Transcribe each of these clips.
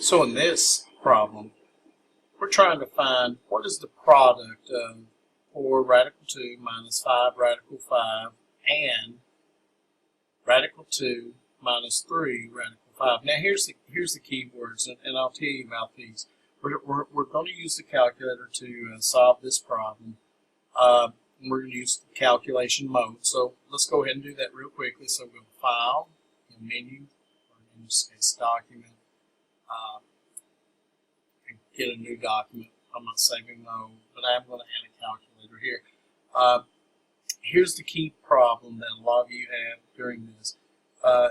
So in this problem, we're trying to find what is the product of 4 radical 2 minus 5 radical 5 and radical 2 minus 3 radical 5. Now here's the key words, and I'll tell you about these. We're going to use the calculator to solve this problem. We're going to use the calculation mode. So let's go ahead and do that real quickly. So we'll go to File, and Menu, or in this case Document, and get a new document. I'm not saving my old, but I'm going to add a calculator here. Here's the key problem that a lot of you have during this,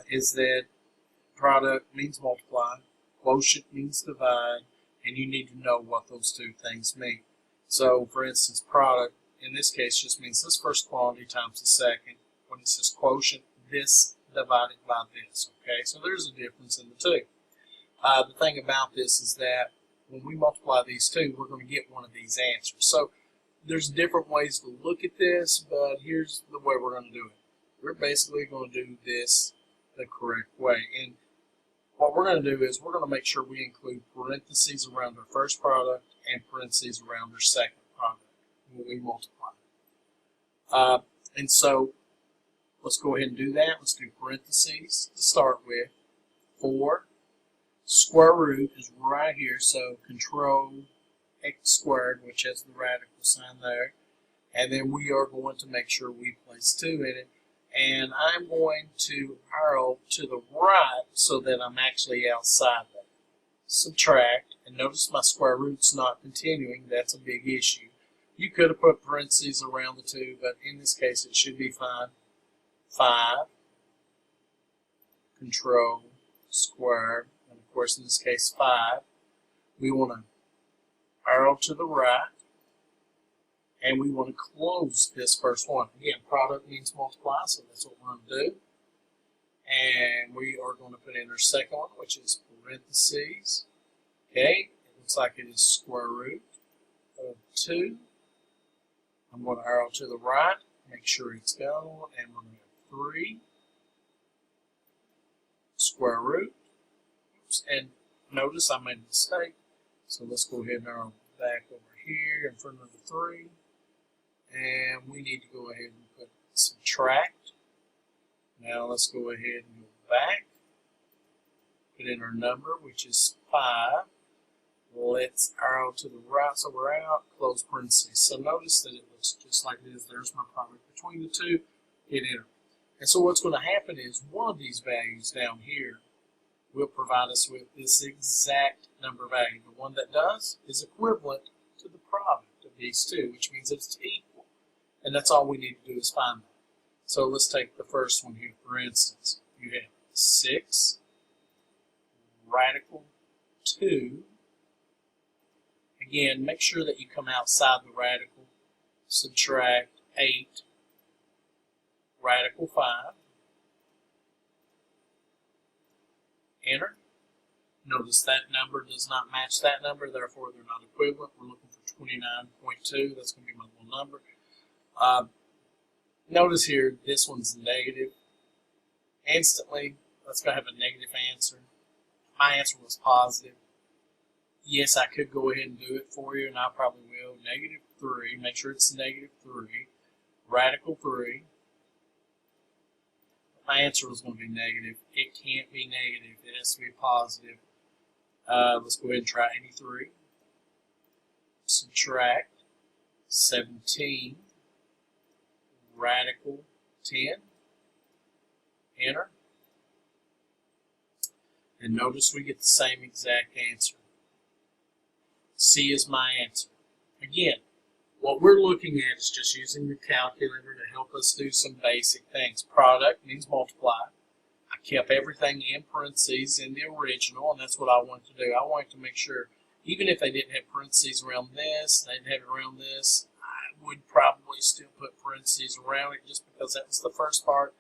is that product means multiply, quotient means divide, and you need to know what those two things mean. So, for instance, product, in this case, just means this first quantity times the second. When it says quotient, this divided by this, okay? So there's a difference in the two. The thing about this is that when we multiply these two, we're going to get one of these answers. So there's different ways to look at this, but here's the way we're going to do it. We're basically going to do this the correct way. And what we're going to do is we're going to make sure we include parentheses around our first product and parentheses around our second product when we multiply. And so let's go ahead and do that. Let's do parentheses to start with. 4 square root is right here, so control x squared, which has the radical sign there. And then we are going to make sure we place 2 in it. And I'm going to arrow to the right so that I'm actually outside that. Subtract, and notice my square root's not continuing. That's a big issue. You could have put parentheses around the 2, but in this case it should be fine. 5, control squared, and of course in this case 5. We want to arrow to the right, and we want to close this first one. Again, product means multiply, so that's what we're going to do. And we are going to put in our second one, which is parentheses. Okay, it looks like it is square root of 2. I'm going to arrow to the right, make sure it's gone, and we're going to have 3 square root. Oops, and notice I made a mistake, so let's go ahead and arrow back over here in front of the 3. And we need to go ahead and put subtract. Now let's go ahead and go back. Put in our number, which is 5. Let's arrow to the right so we're out. Close parentheses. So notice that it looks just like it is. There's my product between the two. Hit enter. And so what's going to happen is one of these values down here will provide us with this exact number value. The one that does is equivalent to the product of these two, which means it's equal. And that's all we need to do is find that. So let's take the first one here. For instance, you have 6 radical 2. Again, make sure that you come outside the radical. Subtract 8 radical 5. Enter. Notice that number does not match that number, therefore they're not equivalent. We're looking for 29.2. That's going to be my little number. Notice here, this one's negative. Instantly, let's go have a negative answer. My answer was positive. Yes, I could go ahead and do it for you, and I probably will. Negative 3. Make sure it's negative 3. Radical 3. My answer was going to be negative. It can't be negative. It has to be positive. Let's go ahead and try 83. Subtract 17. Radical 10. Enter. And notice we get the same exact answer. C is my answer. Again, what we're looking at is just using the calculator to help us do some basic things. Product means multiply. I kept everything in parentheses in the original, and that's what I wanted to do. I wanted to make sure, even if they didn't have parentheses around this, they didn't have it around this, I would probably still put parentheses around it just because that was the first part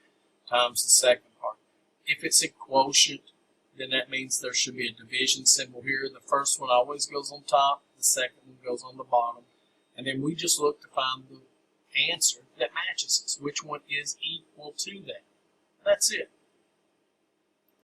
times the second part. If it's a quotient, then that means there should be a division symbol here. The first one always goes on top, the second one goes on the bottom. And then we just look to find the answer that matches us, which one is equal to that. That's it.